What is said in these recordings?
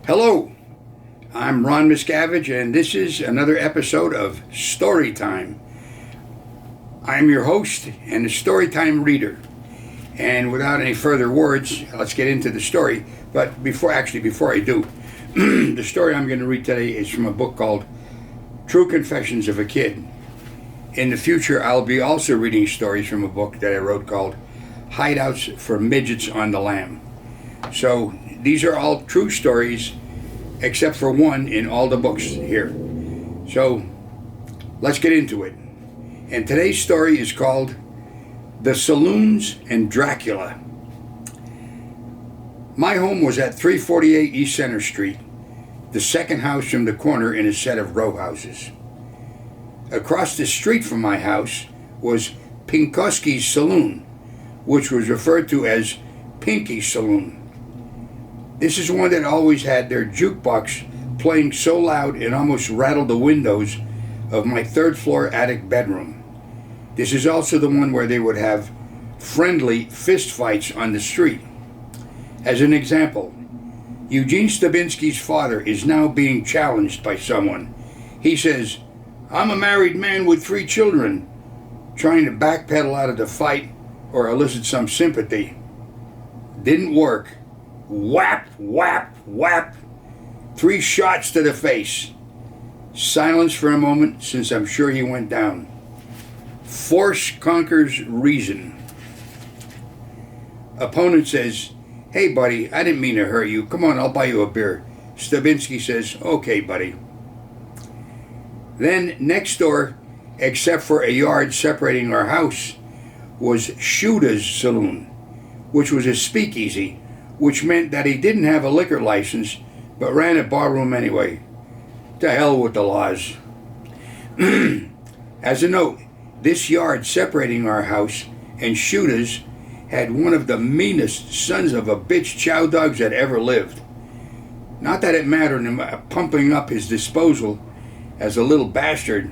Hello, I'm Ron Miscavige, and this is another episode of Story Time. I'm your host and the Storytime reader. And without any further words, let's get into the story. But before I do, the story I'm going to read today is from a book called True Confessions of a Kid. In the future, I'll be also reading stories from a book that I wrote called Hideouts for Midgets on the Lam. So these are all true stories, except for one in all the books here. So let's get into it. And today's story is called The Saloons and Dracula. My home was at 348 East Center Street, the second house from the corner in a set of row houses. Across the street from my house was Pinkoski's Saloon, which was referred to as Pinky's Saloon. This is one that always had their jukebox playing so loud it almost rattled the windows of my third floor attic bedroom. This is also the one where they would have friendly fist fights on the street. As an example, Eugene Stabinsky's father is now being challenged by someone. He says, "I'm a married man with 3 children," trying to backpedal out of the fight or elicit some sympathy. Didn't work. Whap, whap, whap. 3 shots to the face. Silence for a moment, since I'm sure he went down. Force conquers reason. Opponent says, "Hey buddy, I didn't mean to hurt you. Come on, I'll buy you a beer." Stabinsky says, "Okay, buddy." Then next door, except for a yard separating our house, was Shuda's Saloon, which was a speakeasy, which meant that he didn't have a liquor license, but ran a barroom anyway. To hell with the laws. As a note, this yard separating our house and Shuda's had one of the meanest sons of a bitch chow dogs that ever lived. Not that it mattered him pumping up his disposal as a little bastard,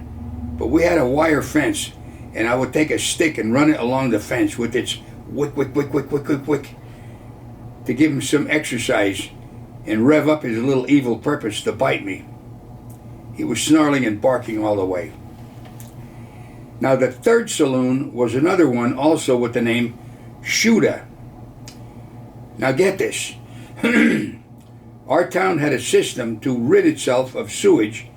but we had a wire fence, and I would take a stick and run it along the fence with its wick, wick, wick, wick, wick, wick, wick, to give him some exercise and rev up his little evil purpose to bite me. He was snarling and barking all the way. Now the third saloon was another one also with the name Shuda. Now get this. Our town had a system to rid itself of sewage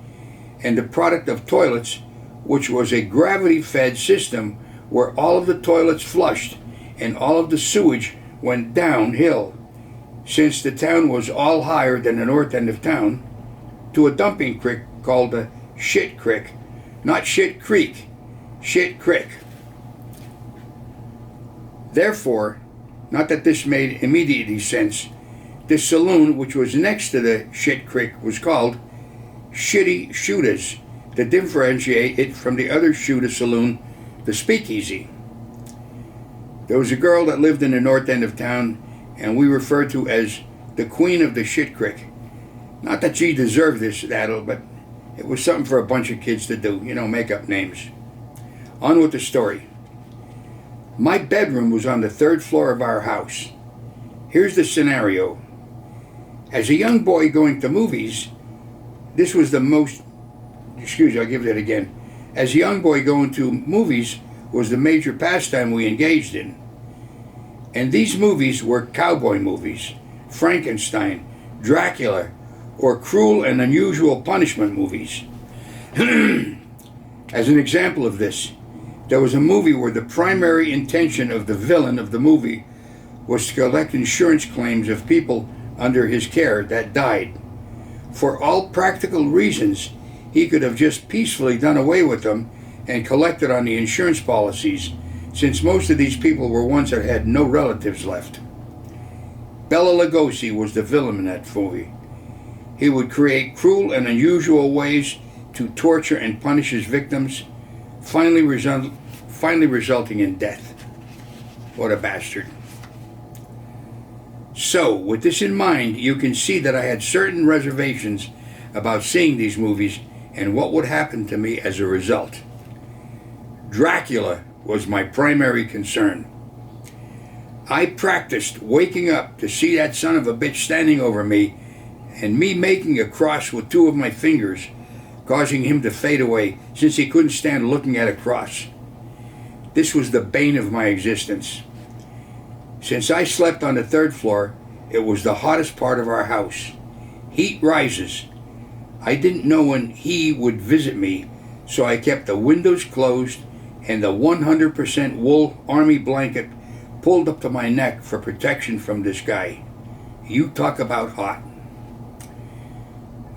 and the product of toilets, which was a gravity-fed system where all of the toilets flushed and all of the sewage went downhill, since the town was all higher than the north end of town, to a dumping creek called the Shit Creek. Not Shit Creek, Shit Creek. Therefore, not that this made immediate sense, this saloon, which was next to the Shit Creek, was called Shitty Shuda's, to differentiate it from the other Shuda Saloon, the Speakeasy. There was a girl that lived in the north end of town, and we referred to as the Queen of the Shit Creek. Not that she deserved this title, but it was something for a bunch of kids to do, make up names. On with the story. My bedroom was on the 3rd floor of our house. Here's the scenario. As a young boy going to movies, this was the most, I'll give that again. As a young boy going to movies was the major pastime we engaged in. And these movies were cowboy movies, Frankenstein, Dracula, or cruel and unusual punishment movies. As an example of this, there was a movie where the primary intention of the villain of the movie was to collect insurance claims of people under his care that died. For all practical reasons, he could have just peacefully done away with them and collected on the insurance policies, since most of these people were ones that had no relatives left. Bela Lugosi was the villain in that movie. He would create cruel and unusual ways to torture and punish his victims, finally resulting in death. What a bastard. So, with this in mind, you can see that I had certain reservations about seeing these movies and what would happen to me as a result. Dracula was my primary concern. I practiced waking up to see that son of a bitch standing over me and me making a cross with two of my fingers, causing him to fade away since he couldn't stand looking at a cross. This was the bane of my existence. Since I slept on the third floor, it was the hottest part of our house. Heat rises. I didn't know when he would visit me, so I kept the windows closed and the 100% wool army blanket pulled up to my neck for protection from this guy. You talk about hot.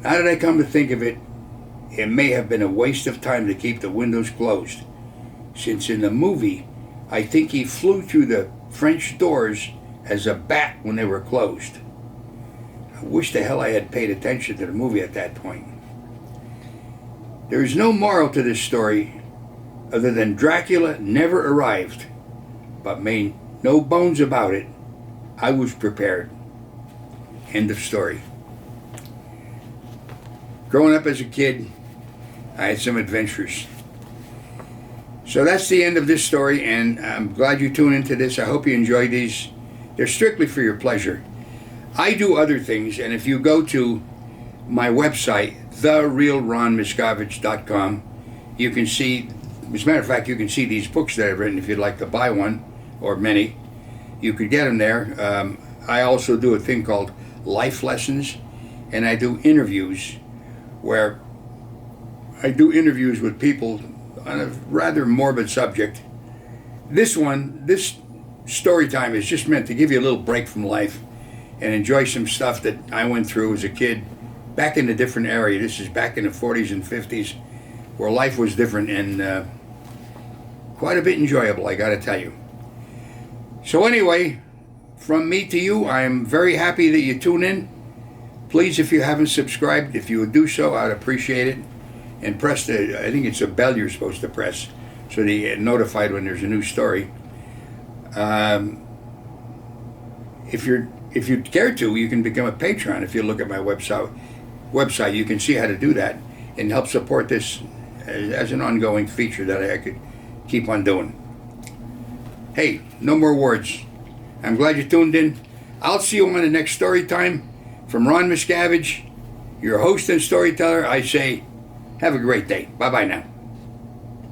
Now that I come to think of it, it may have been a waste of time to keep the windows closed, since in the movie, I think he flew through the French doors as a bat when they were closed. I wish the hell I had paid attention to the movie at that point. There is no moral to this story other than Dracula never arrived, but made no bones about it, I was prepared. End of story. Growing up as a kid, I had some adventures. So that's the end of this story, and I'm glad you tuned into this. I hope you enjoyed these. They're strictly for your pleasure. I do other things, and if you go to my website, therealronmiscavige.com, you can see, as a matter of fact, you can see these books that I've written if you'd like to buy one, or many. You could get them there. I also do a thing called Life Lessons, and I do interviews where I do interviews with people on a rather morbid subject. This story time is just meant to give you a little break from life and enjoy some stuff that I went through as a kid back in a different area. This is back in the 40s and 50s where life was different and quite a bit enjoyable, I gotta tell you. So anyway, from me to you, I am very happy that you tune in. Please, if you haven't subscribed, if you would do so, I'd appreciate it. And press I think it's a bell you're supposed to press so that you get notified when there's a new story. If you care to, you can become a patron. If you look at my website, you can see how to do that and help support this as an ongoing feature that I could keep on doing. Hey, no more words. I'm glad you tuned in. I'll see you on the next story time. From Ron Miscavige, your host and storyteller, I say, have a great day. Bye-bye now.